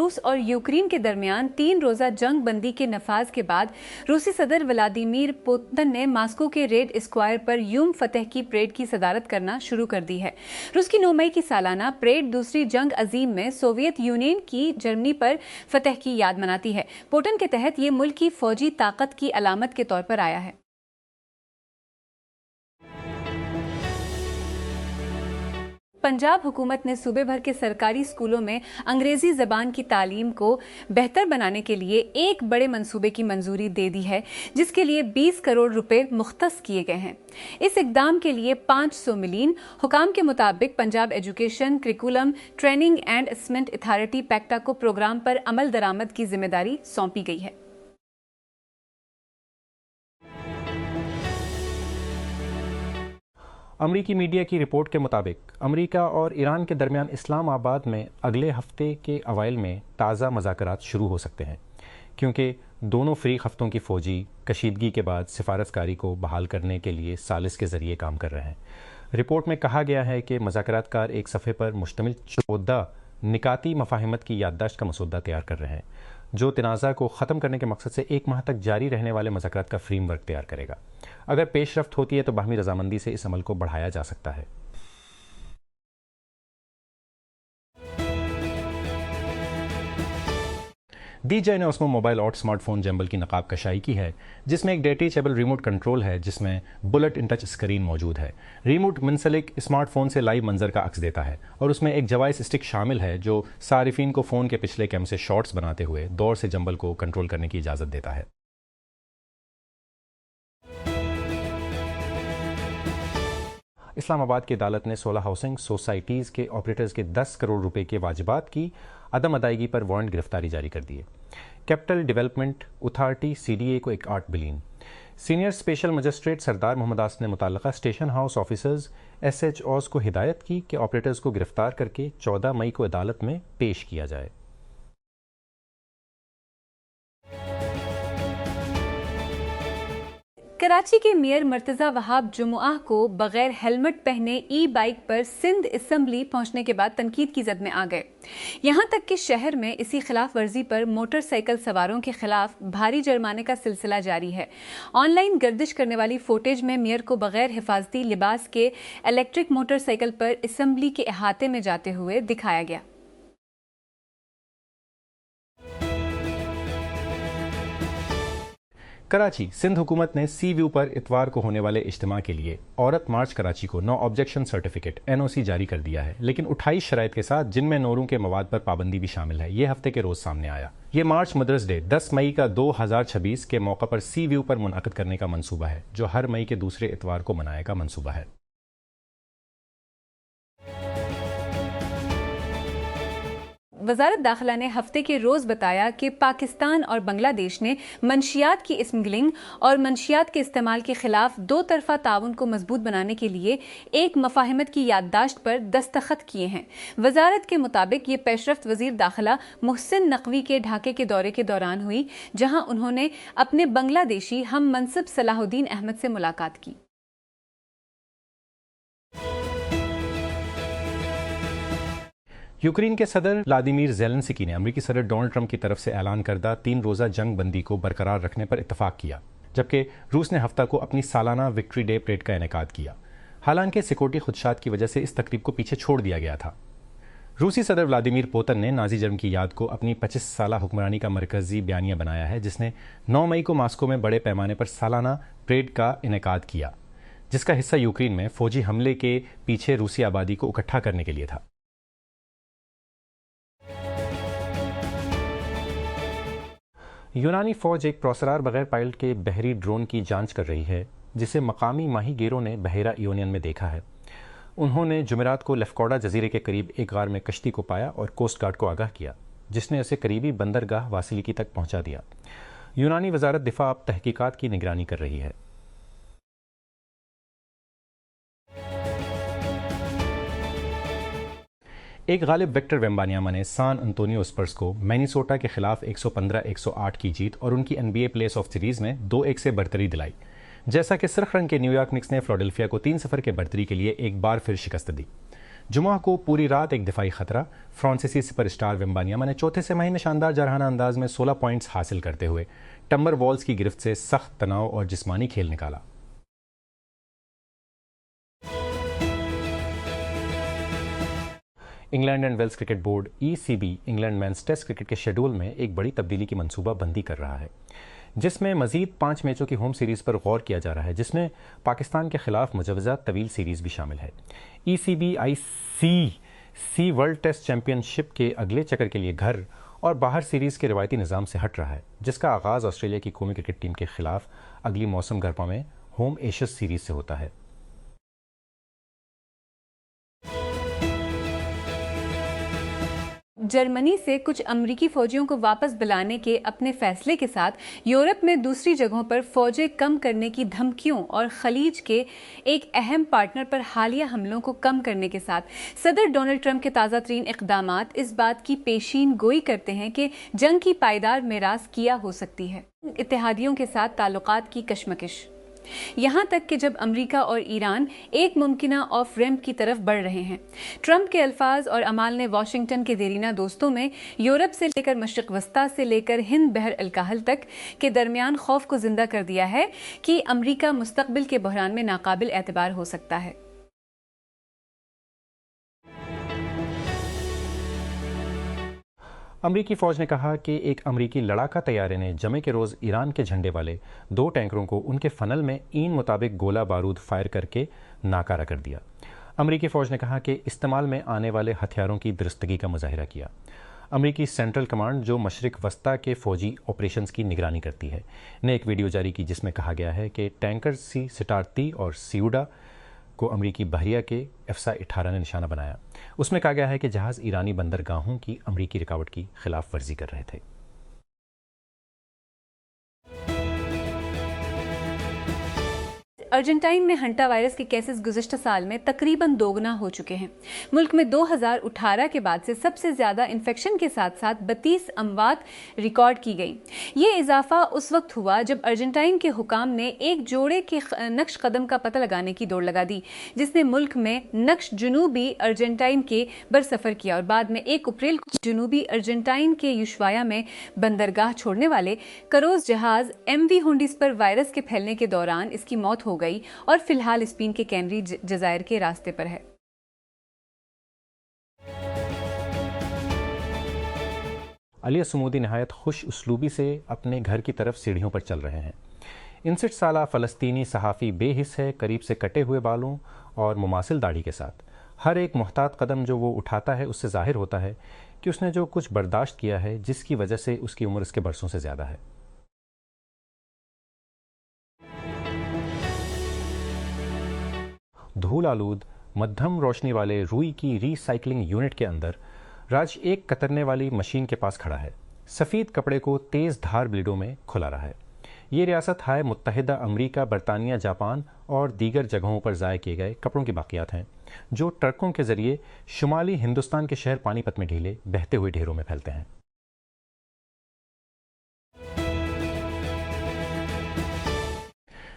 रूस और यूक्रेन के दरमियान 3 रोज़ा जंग बंदी के नफाज के बाद रूसी सदर व्लादिमीर पुतिन ने मास्को के रेड स्क्वायर पर यूम फतेह की परेड की सदारत करना शुरू कर दी है। रूस की 9 मई की सालाना परेड दूसरी जंग अजीम में सोवियत यूनियन की जर्मनी पर फतेह की याद मनाती है। पुतिन के तहत ये मुल्क की फौजी ताकत की अलामत के तौर पर आया है। पंजाब हुकूमत ने सूबे भर के सरकारी स्कूलों में अंग्रेजी ज़बान की तालीम को बेहतर बनाने के लिए एक बड़े मंसूबे की मंजूरी दे दी है, जिसके लिए 20 करोड़ रुपए मुख्तस किए गए हैं। इस इकदाम के लिए 500 मिलियन। हुकाम के मुताबिक Punjab education, curriculum, training and assessment authority पैक्टा को प्रोग्राम पर अमल दरामद की जिम्मेदारी सौंपी गई है। अमरीकी मीडिया की रिपोर्ट के मुताबिक अमरीका और ईरान के दरमियान इस्लामाबाद में अगले हफ्ते के अवाइल में ताज़ा मुज़ाकरात शुरू हो सकते हैं, क्योंकि दोनों फ़रीक हफ्तों की फ़ौजी कशीदगी के बाद सिफारतकारी को बहाल करने के लिए सालिस के ज़रिए काम कर रहे हैं। रिपोर्ट में कहा गया है कि मुज़ाकरातकार एक सफ़े पर मुश्तमिल 14 निकाती मफाहिमत की याददाश्त का मसौदा तैयार कर रहे हैं, जो तनाज़ा को ख़त्म करने के मकसद से 1 माह तक जारी रहने वाले मुज़ाकरात का फ्रेमवर्क तैयार करेगा। अगर पेशरफ्त होती है तो बाहमी रजामंदी से इस अमल को बढ़ाया जा सकता है। डीजे ने ओस्मो मोबाइल और स्मार्टफोन जंबल की नकाब कशाई की है, जिसमें एक डिटैचेबल रिमोट कंट्रोल है, जिसमें बुलेट इन टच स्क्रीन मौजूद है। रिमोट मुंसलिक स्मार्टफोन से लाइव मंजर का अक्स देता है और उसमें एक जवाइस स्टिक शामिल है जो सारिफीन को फ़ोन के पिछले कैम से शॉट्स बनाते हुए दौर से जंबल को कंट्रोल करने की इजाज़त देता है। इस्लामाबाद की अदालत ने 16 हाउसिंग सोसाइटीज़ के ऑपरेटर्स के 10 करोड़ रुपए के वाजिबात की अदम अदायगी पर वारंट गिरफ्तारी जारी कर दी है। कैपिटल डेवलपमेंट अथॉरिटी CDA को 8 बिलियन। सीनियर स्पेशल मजिस्ट्रेट सरदार मोहम्मद आस ने मुताल्लिका स्टेशन हाउस ऑफिसर्स SHOs को हिदायत की कि ऑपरेटर्स को गिरफ्तार करके 14 मई को अदालत में पेश किया जाए। कराची के मेयर मर्तज़ा वहाब जुमुआह को बगैर हेलमेट पहने ई-बाइक पर सिंध असम्बली पहुंचने के बाद तनकीद की जद में आ गए। यहां तक कि शहर में इसी खिलाफ वर्जी पर मोटरसाइकिल सवारों के खिलाफ भारी जुर्माने का सिलसिला जारी है। ऑनलाइन गर्दिश करने वाली फुटेज में मेयर को बगैर हिफाजती लिबास के इलेक्ट्रिक मोटरसाइकिल पर असम्बली के अहाते में जाते हुए दिखाया गया। कराची सिंध हुकूमत ने सी व्यू पर इतवार को होने वाले इज्तिमा के लिए औरत मार्च कराची को नो ऑब्जेक्शन सर्टिफिकेट NOC जारी कर दिया है, लेकिन 28 शराइत के साथ, जिनमें नोरों के मवाद पर पाबंदी भी शामिल है। ये हफ्ते के रोज सामने आया। ये मार्च मदर्स डे 10 मई का 2026 के मौका पर सी व्यू पर मुनाकिद करने का मंसूबा है, जो हर मई के दूसरे इतवार को मनाने का मंसूबा है। वज़ारत दाखिला ने हफ्ते के रोज़ बताया कि पाकिस्तान और बांग्लादेश ने मंशियात की स्मगलिंग और मंशियात के इस्तेमाल के खिलाफ 2 तरफ़ा ताउन को मजबूत बनाने के लिए एक मफाहिमत की याददाश्त पर दस्तखत किए हैं। वज़ारत के मुताबिक ये पेशरफ्त वज़ीर दाखिला मुहसिन नकवी के ढाके के दौरे के दौरान हुई, जहां उन्होंने अपने बांग्लादेशी हम मनसब सलाहुद्दीन अहमद से मुलाकात की। यूक्रेन के सदर व्लादिमीर ज़ेलेंस्की ने अमेरिकी सदर डोनाल्ड ट्रंप की तरफ से ऐलान करदा 3 रोज़ा जंग बंदी को बरकरार रखने पर इत्तफाक किया, जबकि रूस ने हफ्ता को अपनी सालाना विक्ट्री डे परेड का इनेकाद किया। हालांकि सिक्योरिटी खुदशात की वजह से इस तकरीब को पीछे छोड़ दिया गया था। रूसी सदर व्लादिमीर पुतिन ने नाजी जर्मनी की याद को अपनी 25 साला हुक्मरानी का मरकजी बयानिया बनाया है, जिसने 9 मई को मास्को में बड़े पैमाने पर सालाना परेड का इनेकाद किया, जिसका हिस्सा यूक्रेन में फौजी हमले के पीछे रूसी आबादी को इकट्ठा करने के लिए था। यूनानी फ़ौज एक प्रॉसरार बगैर पायलट के बहरी ड्रोन की जांच कर रही है, जिसे मकामी माहीगीरों ने बहेरा ईयोनियन में देखा है। उन्होंने जुमेरात को लेफ्कोडा जजीरे के करीब एक गार में कश्ती को पाया और कोस्ट गार्ड को आगाह किया, जिसने उसे करीबी बंदरगाह वासिलिकी तक पहुंचा दिया। यूनानी वजारत दिफा अब तहकीकात की निगरानी कर रही है। एक गालिब विक्टर वेम्बानियामा ने सान अंतोनियो स्पर्स को मिनेसोटा के खिलाफ 115-108 की जीत और उनकी NBA प्लेस ऑफ सीरीज़ में 2-1 से बढ़तरी दिलाई, जैसा कि सुर्ख रंग के न्यूयॉर्क निक्स ने फिलाडेल्फिया को 3-0 के बढ़तरी के लिए एक बार फिर शिकस्त दी। जुमा को पूरी रात एक दिफाई खतरा, फ्रांसीसी सुपरस्टार वेम्बानियामा ने चौथे से महीने शानदार जरहाना अंदाज में 16 पॉइंट्स हासिल करते हुए टम्बर वॉल्स की गिरफ्त से सख्त तनाव और जिस्मानी खेल निकाला। England and Wales cricket board ECB England men's test cricket के शेड्यूल में एक बड़ी तब्दीली की मंसूबा बंदी कर रहा है, जिसमें मजीद 5 मैचों की होम सीरीज़ पर गौर किया जा रहा है, जिसमें पाकिस्तान के खिलाफ मुजवजा तवील सीरीज़ भी शामिल है। ECB ICC world test championship के अगले चक्कर के लिए घर और बाहर सीरीज़ के रिवायती निज़ाम से हट रहा है, जिसका आगाज़ ऑस्ट्रेलिया की कौमी क्रिकेट टीम के खिलाफ अगली मौसम गरमा में होम एशेज सीरीज़ से होता है। जर्मनी से कुछ अमरीकी फौजियों को वापस बुलाने के अपने फैसले के साथ यूरोप में दूसरी जगहों पर फौजें कम करने की धमकियों और खलीज के एक अहम पार्टनर पर हालिया हमलों को कम करने के साथ सदर डोनाल्ड ट्रंप के ताज़ा तरीन इक़दामात इस बात की पेशीन गोई करते हैं कि जंग की पायदार मिरास किया हो सकती है। इत्तेहादियों के साथ ताल्लुकात की कशमकश, यहाँ तक कि जब अमेरिका और ईरान एक मुमकिना ऑफ रैम्प की तरफ बढ़ रहे हैं। ट्रंप के अल्फाज और अमाल ने वाशिंगटन के देरीना दोस्तों में यूरोप से लेकर मशरिक वस्ता से लेकर हिंद बहर अलकाहल तक के दरमियान खौफ को जिंदा कर दिया है कि अमेरिका मुस्तकबिल के बहरान में नाकाबिल एतबार हो सकता है। अमरीकी फ़ौज ने कहा कि एक अमरीकी लड़ाका तैयारे ने जमे के रोज़ ईरान के झंडे वाले 2 टैंकरों को उनके फ़नल में ईन मुताबिक गोला बारूद फायर करके नाकारा कर दिया। अमरीकी फ़ौज ने कहा कि इस्तेमाल में आने वाले हथियारों की दुरुस्तगी का मुजाहिरा किया। अमरीकी सेंट्रल कमांड, जो मशरिक वस्ता के फ़ौजी ऑपरेशंस की निगरानी करती है, ने एक वीडियो जारी की जिसमें कहा गया है कि टैंकर सी सिटारती और सियूडा को अमरीकी बहरिया के F-18 ने निशाना बनाया। उसमें कहा गया है कि जहाज़ ईरानी बंदरगाहों की अमरीकी रिकावट की खिलाफ वर्जी कर रहे थे। अर्जेंटाइन में हंटा वायरस के केसेस गुज़िश्ता साल में तकरीबन दोगुना हो चुके हैं। मुल्क में 2018 के बाद से सबसे ज़्यादा इन्फेक्शन के साथ साथ 32 अमवात रिकॉर्ड की गई। ये इजाफा उस वक्त हुआ जब अर्जेंटाइन के हुकाम ने एक जोड़े के नक्श कदम का पता लगाने की दौड़ लगा दी, जिसने मुल्क में नक्श जुनूबी अर्जेंटाइन के बरसफ़र किया और बाद में 1 अप्रैल को जुनूबी अर्जेंटाइन के युशवाया में बंदरगाह छोड़ने वाले करोज जहाज़ MV होंडिस पर वायरस के फैलने के दौरान इसकी मौत हो गई और फिलहाल स्पेन के कैनरी जज़ायर के रास्ते पर है। अलिया सुमूदी नहायत खुश उसलूबी से अपने घर की तरफ सीढ़ियों पर चल रहे हैं। 59 साला फ़लस्तीनी सहाफ़ी बेहिस है, करीब से कटे हुए बालों और मुमासिल दाढ़ी के साथ। हर एक मुहतात कदम जो वो उठाता है उससे ज़ाहिर होता है कि उसने जो कुछ बर्दाश्त किया है, जिसकी वजह से उसकी उम्र उसके बरसों से ज़्यादा है। धूल आलूद मध्यम रोशनी वाले रुई की रीसाइक्लिंग यूनिट के अंदर राज एक कतरने वाली मशीन के पास खड़ा है। सफ़ेद कपड़े को तेज़ धार ब्लेडों में खुला रहा है। ये रियासत हाय मुत्तहिदा अमरीका, बरतानिया, जापान और दीगर जगहों पर ज़ाय किए गए कपड़ों की बाक़ियात हैं, जो ट्रकों के ज़रिए शुमाली हिंदुस्तान के शहर पानीपत में ढीले बहते हुए ढेरों में फैलते हैं।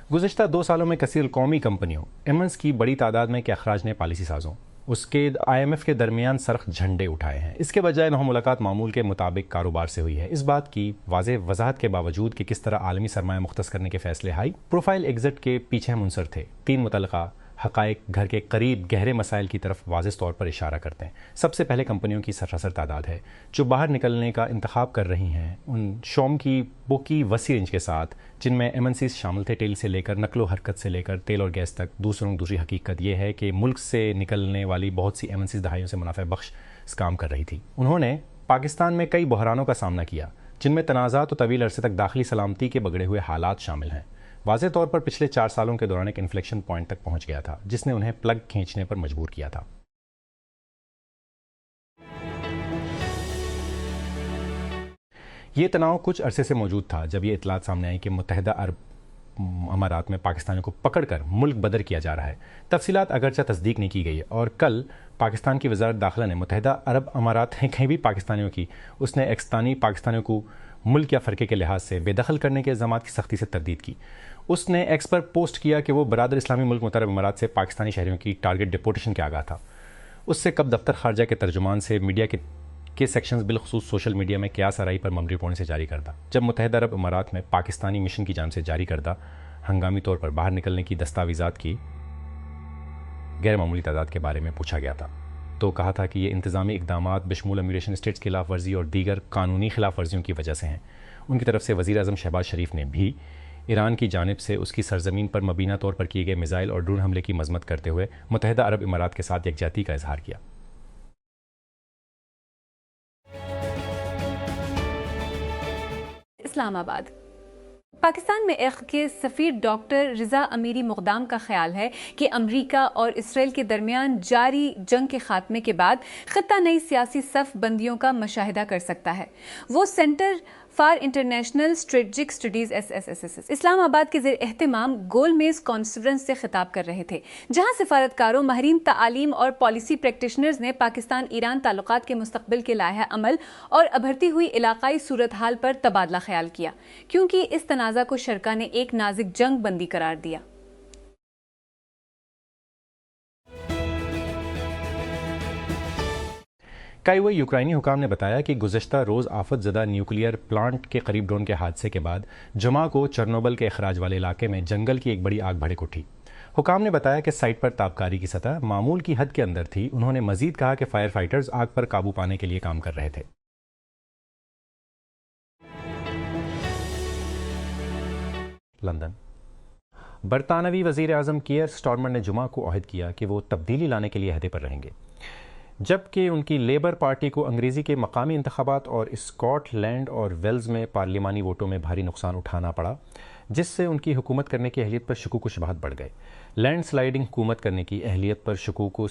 गुज़िश्ता 2 सालों में कसीर कौमी कंपनियों एमन्स की बड़ी तादाद में के अखराज ने पॉलिसी साजों उसके IMF के दरमियान सरख झंडे उठाए हैं। इसके बजाय नौ मुलाकात मामूल के मुताबिक कारोबार से हुई है। इस बात की वाज़ेह वजाहत के बावजूद कि किस तरह आलमी सरमाया मुख्तस करने के फैसले हाई प्रोफाइल एग्जिट के पीछे मुनसर थे। 3 मुतल्लिका हक़ाइक़ घर के करीब गहरे मसाइल की तरफ वाज़ेह तौर पर इशारा करते हैं। सबसे पहले कंपनियों की सरासर तादाद है जो बाहर निकलने का इंतखाब कर रही हैं। उन शोम की बुकी वसी रेंज के साथ, जिनमें MNCs शामिल थे, टेल से लेकर नकलो हरकत से लेकर तेल और गैस तक। दूसरी हकीकत यह है कि मुल्क से निकलने वाली बहुत सी MNCs दहाइयों से मुनाफे बख्श काम कर रही थी। उन्होंने पाकिस्तान में कई बहरानों का सामना किया, जिनमें तनाज़ात और तवील अरसे तक दाखिली सलामती के बिगड़े हुए हालात शामिल हैं। वाज़ेह तौर पर पिछले 4 सालों के दौरान एक इन्फ्लेक्शन पॉइंट तक पहुंच गया था, जिसने उन्हें प्लग खींचने पर मजबूर किया था। ये तनाव कुछ अरसे से मौजूद था जब ये इतलात सामने आई कि मुत्तहिदा अरब अमारात में पाकिस्तानियों को पकड़कर मुल्क बदर किया जा रहा है। तफसीलात अगरचे तस्दीक नहीं की गई और कल पाकिस्तान की वज़ारत दाखिला ने मुत्तहिदा अरब अमारात हैं कहीं भी पाकिस्तानियों की, उसने एक्स्तानी पाकिस्तानियों को मुल्क या फ़रक़े के लिहाज से बेदखल करने के इल्ज़ामात की सख्ती से तरदीद की। उसने एक्स पर पोस्ट किया कि वो बरादर इस्लामी मुल्क मुत्तहदा अरब अमारात से पाकिस्तानी शहरियों की टारगेट डिपोर्टेशन के आगाह था। उससे कब दफ्तर खारजा के तर्जुमान से मीडिया के सेक्शंस बिलखसूस सोशल मीडिया में क्यास आराई पर ममरी पोड़ने से जारी करदा, जब मुत्तहिदा अरब अमारात में पाकिस्तानी मिशन की जानिब से जारी करदा हंगामी तौर पर बाहर निकलने की दस्तावेज़ात की गैर मामूली तादाद के बारे में पूछा गया था, तो कहा था कि ये इंतज़ामी इकदामात बशमूल अमीरेशन स्टेट्स की खिलाफ वर्जी और दीगर कानूनी खिलाफ वर्जियों की वजह से हैं। उनकी तरफ से वज़ीर आज़म शहबाज शरीफ ने भी ईरान की जानिब से उसकी सरजमीन पर मबीना तौर पर किए गए मिसाइल और ड्रोन हमले की मजम्मत करते हुए मुत्तहिदा अरब अमारात के साथ यकजहती का इजहार किया। इस्लामाबाद। पाकिस्तान में इर्क़ के सफ़ीर डॉक्टर रिज़ा अमीरी मुक़दाम का ख्याल है कि अमरीका और इसराइल के दरमियान जारी जंग के ख़ात्मे के बाद ख़ित्ता नई सियासी सफ़ बंदियों का मुशाहिदा कर सकता है। वो centre for international strategic studies SSSS Islamabad के ज़ेर एहतमाम गोल मेज़ कॉन्फ्रेंस से खिताब कर रहे थे, जहाँ सफारतकारों, माहिरीन तालीम और पॉलिसी प्रैक्टिशनर्स ने पाकिस्तान ईरान ताल्लुकात के मुस्तकबिल के लाहे अमल और अभरती हुई इलाकाई सूरत हाल पर तबादला ख्याल किया, क्योंकि इस तनाज़ा को शरका ने एक नाजुक जंग बंदी करार दिया। कई हुए यूक्राइनी हुकाम ने बताया कि गुज़श्ता रोज़ आफत ज़दा न्यूक्लियर प्लांट के करीब ड्रोन के हादसे के बाद जुमा को चर्नोबल के अखराज वाले इलाके में जंगल की एक बड़ी आग भड़क उठी। हुकाम ने बताया कि साइट पर ताबकारी की सतह मामूल की हद के अंदर थी। उन्होंने मजीद कहा कि फायर फाइटर्स आग पर काबू पाने के लिए काम कर रहे थे। लंदन। बरतानवी वज़ीर आज़म कीयर स्टारमर ने जुमा को अहद किया कि वो तब्दीली लाने के लिए अहदे पर रहेंगे, जबकि उनकी लेबर पार्टी को अंग्रेज़ी के मकामी इंतखाबात और स्कॉटलैंड और वेल्स में पार्लिमानी वोटों में भारी नुकसान उठाना पड़ा, जिससे उनकी हुकूमत करने की अहलियत पर शकूक शुबहात बढ़ गए। लैंड स्लाइडिंग हुकूमत करने की अहलियत पर शकूक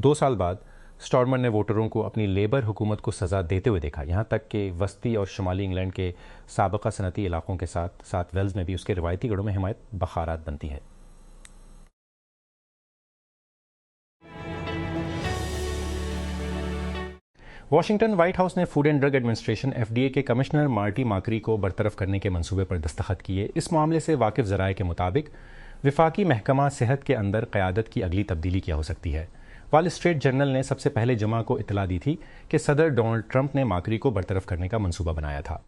2 साल बाद स्टारमर ने वोटरों को अपनी लेबर हुकूमत को सज़ा देते हुए देखा, यहाँ तक कि वस्ती और शुमाली इंग्लैंड के साबका सनती इलाकों के साथ साथ वेल्स में भी उसके रिवायती गढ़ों में हिमायत बखारात बनती है। वाशिंगटन व्हाइट हाउस ने food and drug administration FDA के कमिश्नर मार्टी माकरी को बरतरफ करने के मंसूबे पर दस्तखत किए। इस मामले से वाकिफ ज़राए के मुताबिक विफाकी महकमा सेहत के अंदर क़यादत की अगली तब्दीली क्या हो सकती है। वॉल स्ट्रीट जर्नल ने सबसे पहले जुमा को इतला दी थी कि सदर डोनाल्ड ट्रंप ने माकरी को बरतरफ करने का मंसूबा बनाया था।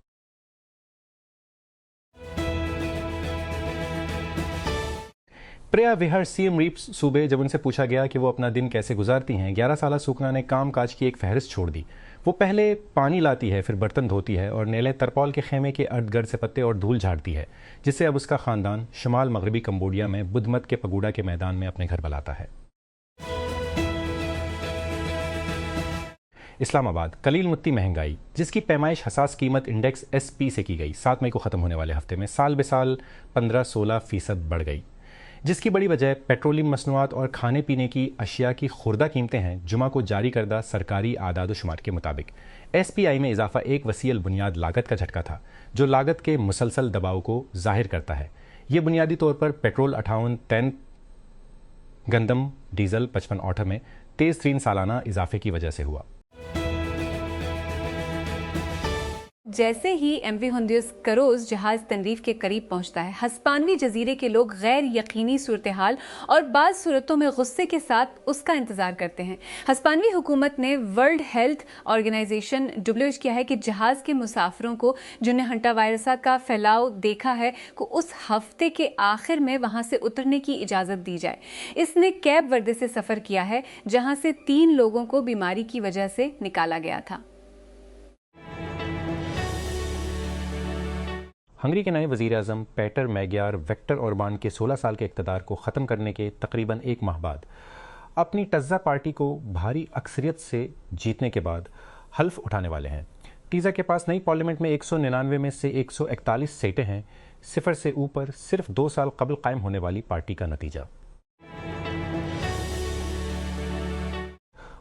प्रिया विहर सीएम रीप सूबे जब उनसे पूछा गया कि वो अपना दिन कैसे गुजारती हैं, 11 साला सुकना ने काम काज की एक फहरिस्त छोड़ दी। वो पहले पानी लाती है, फिर बर्तन धोती है और नेले तरपॉल के खेमे के अर्द गिर्द से पत्ते और धूल झाड़ती है, जिससे अब उसका ख़ानदान शुमाल मगरबी कंबोडिया में बुद्धमत के पगोड़ा के मैदान में अपने घर बुलाता है। इस्लामाबाद। कलील मुत्ती महंगाई, जिसकी पैमाइश हसास कीमत इंडेक्स SP से की गई, 7 मई को ख़त्म होने वाले हफ्ते में साल बेसाल 15-16% बढ़ गई, जिसकी बड़ी वजह पेट्रोलियम मसनूआत और खाने पीने की अशिया की खुर्दा कीमतें हैं। जुमा को जारी करदा सरकारी आदाद शुमार के मुताबिक SPI में इजाफा एक वसील बुनियाद लागत का झटका था, जो लागत के मुसलसल दबाव को जाहिर करता है। ये बुनियादी तौर पर पेट्रोल 58, तेल, गंदम, डीजल 55 ऑटर में तेज़ तरीन सालाना इजाफे की वजह से हुआ। जैसे ही MV हुंदुस करोज जहाज तनरीफ के करीब पहुंचता है, हस्पानवी जजीरे के लोग गैर यकीनी सूरत हाल और बाज़ सूरतों में गुस्से के साथ उसका इंतजार करते हैं। हस्पानवी हुकूमत ने वर्ल्ड हेल्थ ऑर्गेनाइजेशन WHO किया है कि जहाज के मुसाफिरों को जिन्हें हंटा वायरस का फैलाव देखा है को उस हफ्ते के आखिर में वहां से उतरने की इजाज़त दी जाए। इसने कैब वर्दे से सफ़र किया है, जहां से 3 लोगों को बीमारी की वजह से निकाला गया था। हंगरी के नए वज़ीर आज़म पेटर मैग्यार वेक्टर ओरबान के 16 साल के इक़्तिदार को ख़त्म करने के तकरीबन 1 माह बाद अपनी टज़्ज़ा पार्टी को भारी अक्सरियत से जीतने के बाद हल्फ उठाने वाले हैं। टीज़ा के पास नई पार्लियामेंट में 199 में से 141 सीटें हैं, सिफर से ऊपर सिर्फ 2 साल कबल कायम होने वाली पार्टी का नतीजा।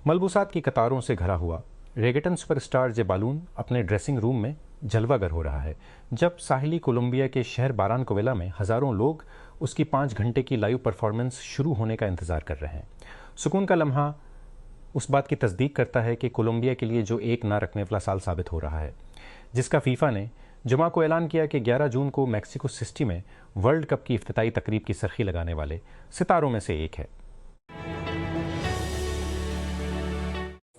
मलबूसात की कतारों से घरा हुआ रेगेटन सुपरस्टार जे बालून अपने ड्रेसिंग रूम में जलवागर हो रहा है, जब साहिली कोलंबिया के शहर बारानकोवेला में हज़ारों लोग उसकी 5 घंटे की लाइव परफॉर्मेंस शुरू होने का इंतज़ार कर रहे हैं। सुकून का लम्हा उस बात की तस्दीक करता है कि कोलंबिया के लिए जो एक ना रखने वाला साल साबित हो रहा है, जिसका फीफा ने जुमा को ऐलान किया कि 11 जून को मैक्सिको सिटी में वर्ल्ड कप की इफ्तिताई तकरीब की सरखी लगाने वाले सितारों में से एक है।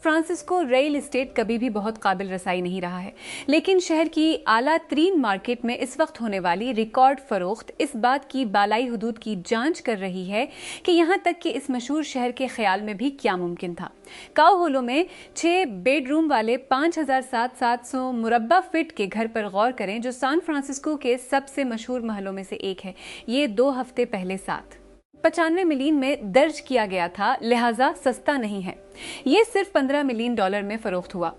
फ्रांसिस्को रियल एस्टेट कभी भी बहुत काबिल रसाई नहीं रहा है, लेकिन शहर की आला तरीन मार्केट में इस वक्त होने वाली रिकॉर्ड फरोख्त इस बात की बालाई हुदूद की जांच कर रही है कि यहाँ तक कि इस मशहूर शहर के ख्याल में भी क्या मुमकिन था। काओ होलो में 6 बेडरूम वाले 5,700 मुरब्बा फीट के घर पर गौर करें, जो सैन फ्रांसिस्को के सबसे मशहूर महलों में से एक है। ये 2 हफ्ते पहले 95 मिलियन में दर्ज किया गया था, लिहाजा सस्ता नहीं है। ये सिर्फ $15 मिलियन में फरोख्त हुआ।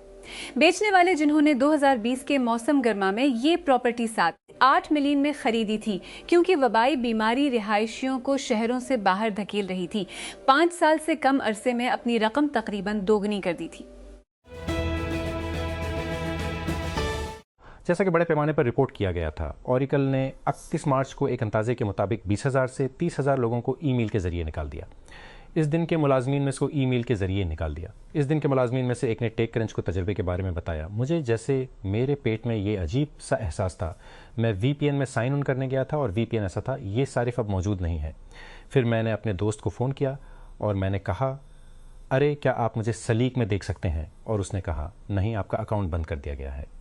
बेचने वाले जिन्होंने 2020 के मौसम गर्मा में ये प्रॉपर्टी 8 मिलियन में खरीदी थी, क्योंकि वबाई बीमारी रिहायशियों को शहरों से बाहर धकेल रही थी, 5 साल से कम अरसे में अपनी रकम तकरीबन दोगुनी कर दी थी। जैसा कि बड़े पैमाने पर रिपोर्ट किया गया था, ओरेकल ने 31 मार्च को एक अंदाजे के मुताबिक 20,000 से 30,000 लोगों को ईमेल के जरिए निकाल दिया। इस दिन के मुलाजमीन में से ईमेल के जरिए निकाल दिया। इस दिन के मुलाजमीन में से एक ने टेक क्रंच को तजर्बे के बारे में बताया। मुझे जैसे मेरे पेट में ये अजीब सा एहसास था। मैं VPN में साइन इन करने गया था और VPN ऐसा था, ये सारिफ अब मौजूद नहीं है। फिर मैंने अपने दोस्त को फ़ोन किया और मैंने कहा, अरे क्या आप मुझे सलीक में देख सकते हैं? और उसने कहा, नहीं, आपका अकाउंट बंद कर दिया गया है।